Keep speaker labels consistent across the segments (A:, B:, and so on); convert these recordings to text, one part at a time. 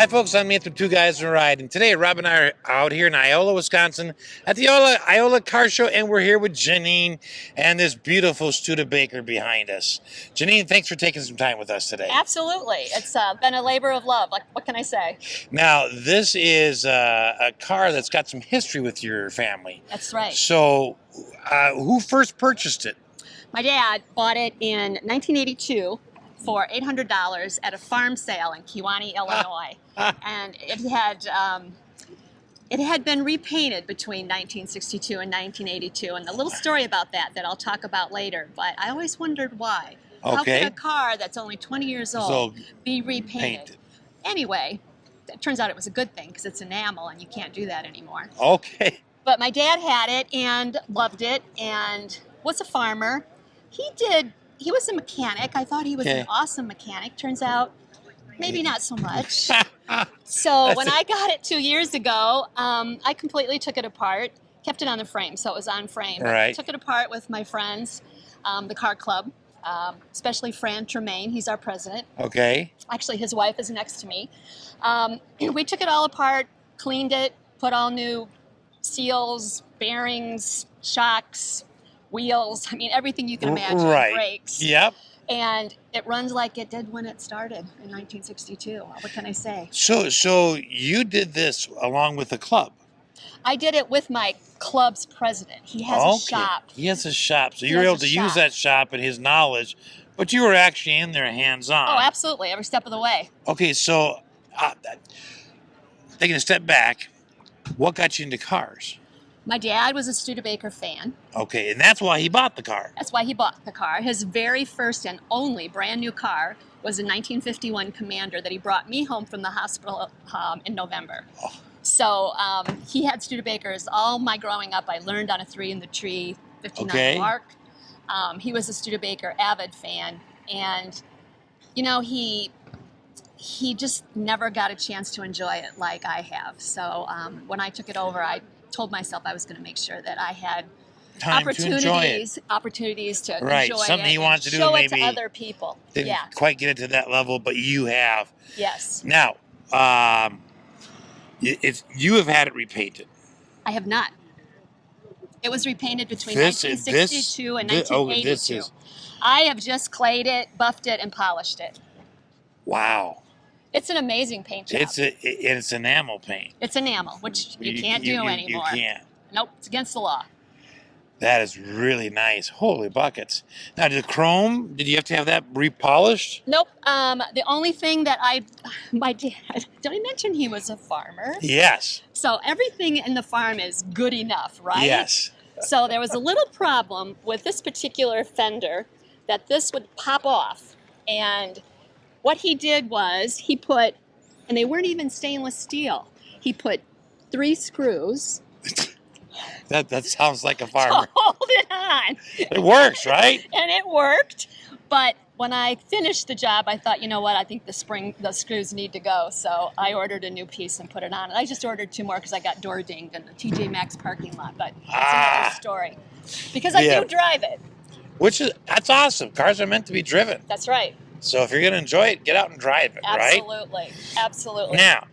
A: Hi, folks. I'm Anthony, two guys in a ride, and today Rob and I are out here in Iola, Wisconsin, at the Iola Car Show, and we're here with Janine and this beautiful Studebaker behind us. Janine, thanks for taking some time with us today.
B: Absolutely, it's been a labor of love. Like, what can I say?
A: Now, this is a car that's got some history with your family.
B: That's right.
A: So, who first purchased it?
B: My dad bought it in 1982 for $800 at a farm sale in Kewanee, Illinois, and it had been repainted between 1962 and 1982. And the little story about that I'll talk about later. But I always wondered why.
A: Okay.
B: How can a car that's only 20 years old be repainted? Anyway, it turns out it was a good thing because it's enamel and you can't do that anymore.
A: Okay.
B: But my dad had it and loved it and was a farmer. He was a mechanic. I thought he was an awesome mechanic. Turns out, maybe not so much. So when I got it 2 years ago, I completely took it apart, kept it on the frame, so it was on frame.
A: Right.
B: Took it apart with my friends, the car club, especially Fran Tremaine. He's our president.
A: Okay.
B: Actually, his wife is next to me. We took it all apart, cleaned it, put all new seals, bearings, shocks, wheels. I mean, everything you can imagine.
A: Right.
B: Brakes.
A: Yep.
B: And it runs like it did when it started in 1962. What can I say?
A: So you did this along with the club?
B: I did it with my club's president. He has a shop.
A: He has a shop. So you were able to use that shop and his knowledge, but you were actually in there hands-on.
B: Oh, absolutely. Every step of the way.
A: Okay, so taking a step back, what got you into cars?
B: My dad was a Studebaker fan.
A: Okay, and that's why he bought the car.
B: That's why he bought the car. His very first and only brand new car was a 1951 Commander that he brought me home from the hospital in November. Oh. So he had Studebakers all my growing up. I learned on a 3 in the Tree 59 Lark. He was a Studebaker avid fan, and you know he just never got a chance to enjoy it like I have. So when I took it over, I told myself I was going to make sure that I had opportunities to enjoy
A: something
B: it
A: he wants to do,
B: show
A: maybe
B: it to other people.
A: Didn't quite get it to that level, but you have.
B: Yes.
A: Now, you have had it repainted.
B: I have not. It was repainted between 1962 and 1982. I have just clayed it, buffed it, and polished it.
A: Wow.
B: It's an amazing paint job.
A: It's enamel paint.
B: It's enamel, which you can't do anymore.
A: You can't.
B: Nope, it's against the law.
A: That is really nice. Holy buckets. Now, did you have to have that repolished?
B: Nope. The only thing that my dad, did I mention he was a farmer?
A: Yes.
B: So everything in the farm is good enough, right?
A: Yes.
B: So there was a little problem with this particular fender that this would pop off. And what he did was he put, and they weren't even stainless steel, he put 3 screws.
A: That sounds like a farmer.
B: Hold it on.
A: It works, right?
B: And it worked. But when I finished the job, I thought, you know what, I think the screws need to go. So I ordered a new piece and put it on. And I just ordered 2 more because I got door dinged in the TJ Maxx parking lot. But that's another story. Because I do drive it.
A: That's awesome. Cars are meant to be driven.
B: That's right.
A: So if you're going to enjoy it, get out and drive it, right?
B: Absolutely. Absolutely.
A: Now,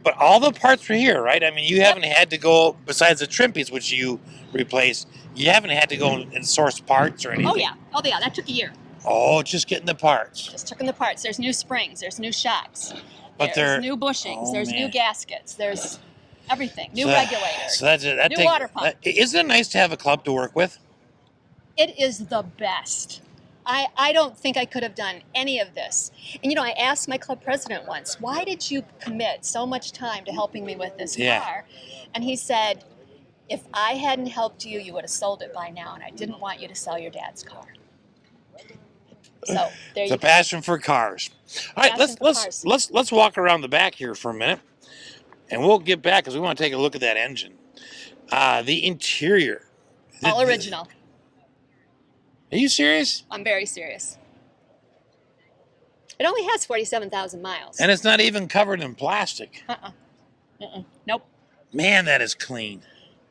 A: but all the parts were here, right? I mean, you haven't had to go, besides the trim piece, which you replaced, you haven't had to go and source parts or anything.
B: Oh, yeah. That took a year.
A: Oh, just getting the parts.
B: Just taking the parts. There's new springs. There's new shocks.
A: But
B: there's new bushings. There's new gaskets. There's everything. New regulators.
A: So
B: new water pump.
A: Isn't it nice to have a club to work with?
B: It is the best. I don't think I could have done any of this. And, you know, I asked my club president once, why did you commit so much time to helping me with this car? And he said, if I hadn't helped you, you would have sold it by now, and I didn't want you to sell your dad's car. So there you go.
A: It's a passion for cars. All right, let's walk around the back here for a minute, and we'll get back because we want to take a look at that engine. The interior.
B: All original.
A: Are you serious?
B: I'm very serious. It only has 47,000 miles.
A: And it's not even covered in plastic.
B: Nope.
A: Man, that is clean.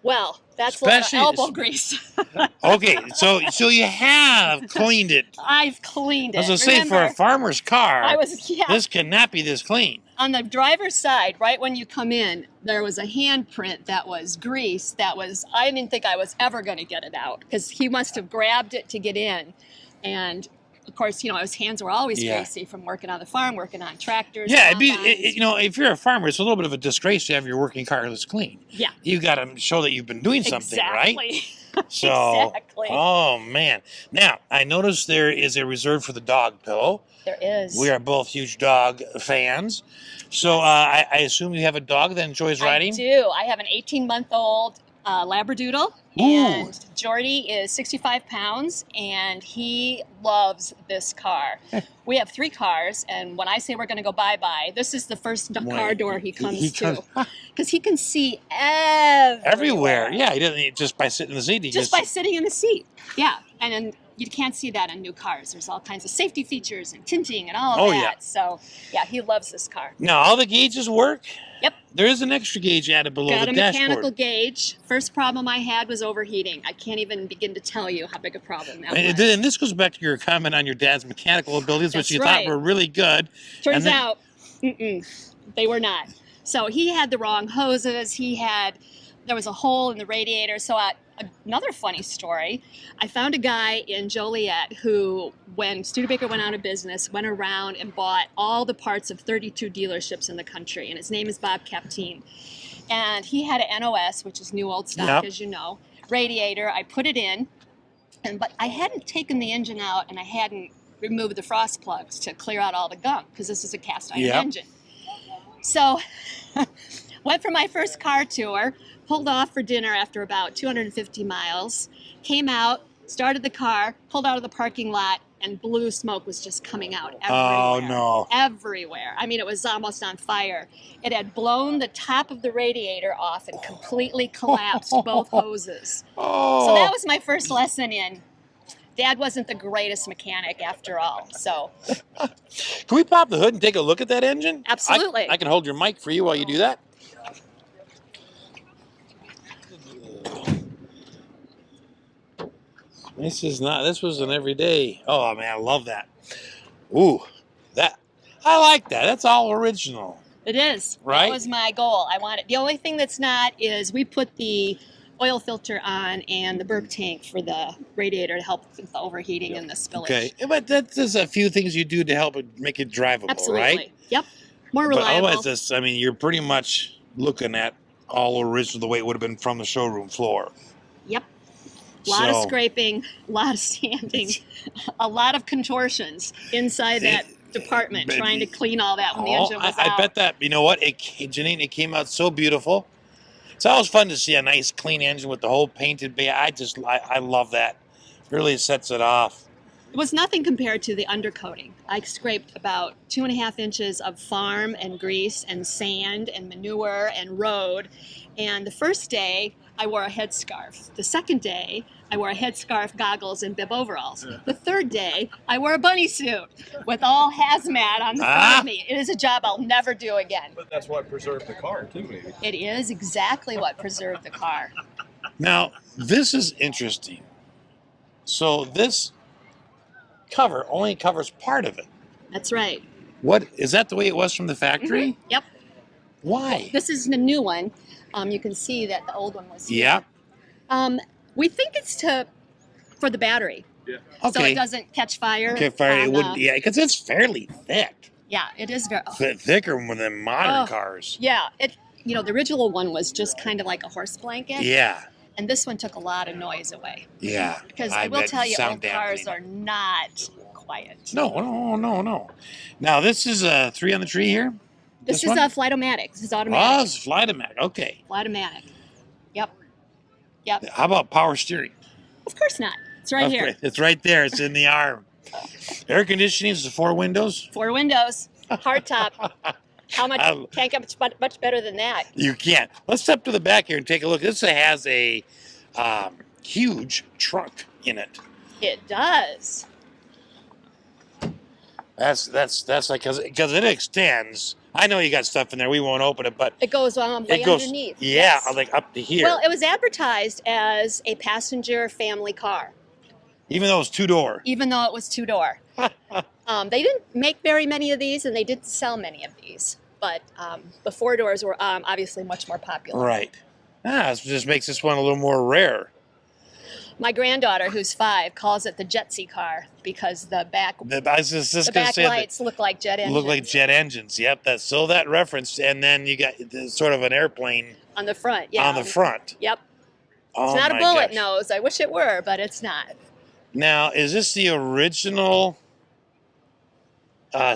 B: Well, that's a lot of
A: Especially,
B: elbow grease.
A: okay, so you have cleaned it.
B: I've cleaned
A: I was
B: it.
A: gonna say, for a
B: Remember,
A: farmer's car,
B: yeah.
A: this cannot be this clean.
B: On the driver's side, right when you come in, there was a handprint that was grease I didn't think I was ever going to get it out because he must have grabbed it to get in. And of course, his hands were always greasy from working on the farm, working on tractors.
A: Yeah,
B: combines.
A: if you're a farmer, it's a little bit of a disgrace to have your working car that's clean.
B: Yeah.
A: You got to show that you've been doing something, right? So,
B: exactly.
A: oh man. Now, I noticed there is a reserve for the dog pillow.
B: There is.
A: We are both huge dog fans. So, I assume you have a dog that enjoys riding?
B: I do. I have an 18-month-old Labradoodle, and Jordy is 65 pounds, and he loves this car. We have 3 cars, and when I say we're going to go bye-bye, this is the first car door he comes to. Because he can see everywhere.
A: Yeah, he doesn't just by sitting in the seat.
B: Just by sitting in the seat. Yeah, and then you can't see that in new cars. There's all kinds of safety features and tinting and all of that. Yeah. So, yeah, he loves this car.
A: Now, all the gauges work?
B: Yep.
A: There is an extra gauge added below the dashboard.
B: Got a mechanical gauge. First problem I had was overheating. I can't even begin to tell you how big a problem that was.
A: And this goes back to your comment on your dad's mechanical abilities, which you thought were really good.
B: Turns out, they were not. So he had the wrong hoses. There was a hole in the radiator. So another funny story, I found a guy in Joliet who, when Studebaker went out of business, went around and bought all the parts of 32 dealerships in the country, and his name is Bob Kaptein. And he had an NOS, which is new old stock, as you know, radiator. I put it in, but I hadn't taken the engine out, and I hadn't removed the frost plugs to clear out all the gunk, because this is a cast iron engine. So went for my first car tour, pulled off for dinner after about 250 miles, came out, started the car, pulled out of the parking lot, and blue smoke was just coming out everywhere.
A: Oh, no.
B: Everywhere. I mean, it was almost on fire. It had blown the top of the radiator off and completely collapsed both hoses. So that was my first lesson in Dad wasn't the greatest mechanic after all. So,
A: can we pop the hood and take a look at that engine?
B: Absolutely.
A: I can hold your mic for you while you do that. This was an everyday. Oh man, I love that. Ooh, I like that. That's all original.
B: It is.
A: Right?
B: That was my goal. I want it. The only thing that's not is we put the oil filter on and the burp tank for the radiator to help with the overheating and the spillage.
A: Okay, but there's a few things you do to help it make it drivable,
B: Absolutely.
A: Right?
B: Yep. More reliable.
A: But otherwise, you're pretty much looking at all original the way it would have been from the showroom floor.
B: Yep. A lot of scraping, a lot of sanding, a lot of contortions inside that department trying to clean all that when the engine was out.
A: I bet that, you know what, Janine, it came out so beautiful. It's always fun to see a nice clean engine with the whole painted bay. I love that. It really sets it off.
B: It was nothing compared to the undercoating. I scraped about 2.5 inches of farm and grease and sand and manure and road. And the first day, I wore a headscarf. The second day, I wore a headscarf, goggles, and bib overalls. The third day, I wore a bunny suit with all hazmat on the front of me. It is a job I'll never do again.
C: But that's what preserved the car, too, maybe.
B: It is exactly what preserved the car.
A: Now, this is interesting. So this cover only covers part of it.
B: That's right.
A: What is that the way it was from the factory?
B: Mm-hmm. Yep.
A: Why?
B: This is the new one. You can see that the old one was here.
A: Yeah.
B: We think it's for the battery.
C: Yeah.
A: Okay.
B: So it doesn't catch fire.
A: Okay, fire. It wouldn't. Yeah, because it's fairly thick.
B: Yeah, it is very
A: Thicker than modern cars.
B: Yeah. The original one was just kind of like a horse blanket.
A: Yeah.
B: And this one took a lot of noise away.
A: Yeah.
B: Because I will tell you, old cars are not quiet.
A: No. Now, this is a 3 on the tree here?
B: This is a Flight-O-Matic. This is automatic.
A: Oh, it's Flight-O-Matic. Okay.
B: Flight-O-Matic. Yep.
A: How about power steering?
B: Of course not. It's right here.
A: It's right there. It's in the arm. Air conditioning is 4 windows?
B: 4 windows. Hardtop. Can't get much better than that.
A: You can't. Let's step to the back here and take a look. This has a huge trunk in it.
B: It does.
A: That's like because it extends. I know you got stuff in there. We won't open it, but
B: It goes way
A: it goes
B: underneath.
A: yeah,
B: Yes.
A: like up to here.
B: Well, it was advertised as a passenger family car,
A: Even though it's 2-door.
B: even though it was 2-door. They didn't make very many of these, and they didn't sell many of these. But the 4-doors were obviously much more popular.
A: Right. It just makes this one a little more rare.
B: My granddaughter, who's 5, calls it the Jetsy car because the back
A: I was just
B: the
A: gonna
B: back
A: say
B: lights look like jet engines.
A: look like jet engines. Yep, that's so that reference, and then you got sort of an airplane
B: on the front. Yeah.
A: on the front.
B: Yep.
A: Oh,
B: It's not a
A: my
B: bullet
A: gosh.
B: nose. I wish it were, but it's not.
A: Now, is this the original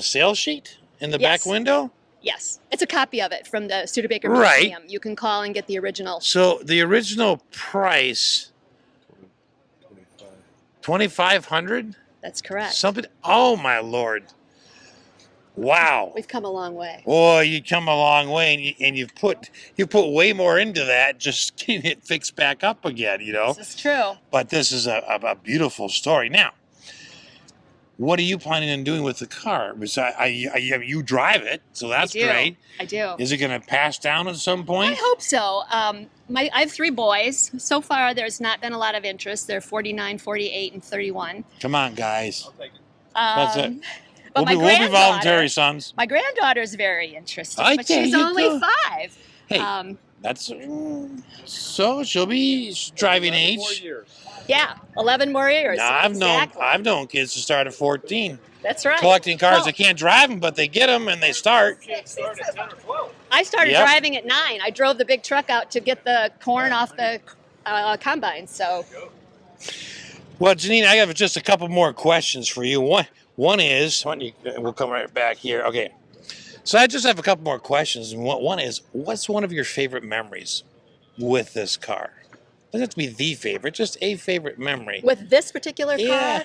A: sales sheet in the
B: Yes.
A: back window?
B: Yes, it's a copy of it from the Studebaker
A: Right.
B: Museum. You can call and get the original.
A: So the original price, 2,500.
B: That's correct.
A: Something. Oh my lord! Wow.
B: We've come a long way.
A: Boy, you come a long way, and you've put way more into that just getting it fixed back up again. You know.
B: This is true.
A: But this is a beautiful story. Now, what are you planning on doing with the car? Besides, you drive it, so that's
B: I do.
A: great.
B: I do.
A: Is it going to pass down at some
B: I
A: point?
B: hope so. I have 3 boys. So far, there's not been a lot of interest. They're 49, 48, and 31.
A: Come on, guys.
C: I'll take it.
A: That's it.
B: But
A: We'll be voluntary, sons.
B: My granddaughter's very interested,
A: I
B: but
A: tell
B: she's
A: you
B: only
A: go.
B: 5.
A: Hey, that's so she'll be driving
C: 11 more
A: age.
C: years.
B: Yeah, 11 more years.
A: Now,
B: Exactly.
A: I've known kids to start at 14,
B: That's right.
A: collecting cars.
B: Well,
A: They can't drive them, but they get them and they start.
C: Start at 10 or 12.
B: I started
A: Yep.
B: driving at 9. I drove the big truck out to get the corn off the combine. So
A: Well, Janine, I have just a couple more questions for you. One is, we'll come right back here. Okay. So I just have a couple more questions. And one is, what's one of your favorite memories with this car? Doesn't have to be the favorite, just a favorite memory.
B: with this particular
A: Yeah.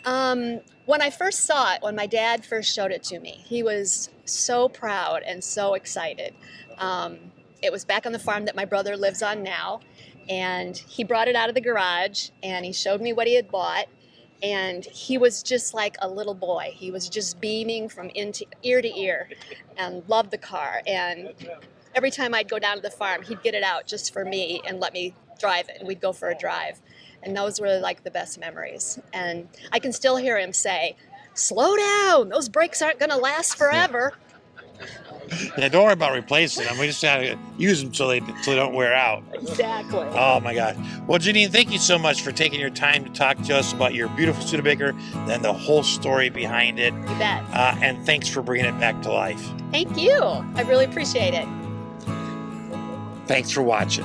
B: car, when I first saw it, when my dad first showed it to me, he was so proud and so excited. It was back on the farm that my brother lives on now, and he brought it out of the garage and he showed me what he had bought. And he was just like a little boy. He was just beaming from ear to ear and loved the car. And every time I'd go down to the farm, he'd get it out just for me and let me drive it. And we'd go for a drive. And those were like the best memories. And I can still hear him say, "Slow down. Those brakes aren't going to last forever."
A: Yeah, don't worry about replacing them. We just gotta use them so they don't wear out.
B: Exactly.
A: Oh my God. Well, Janine, thank you so much for taking your time to talk to us about your beautiful Studebaker and the whole story behind it.
B: You bet.
A: And thanks for bringing it back to life.
B: Thank you. I really appreciate it.
A: Thanks for watching.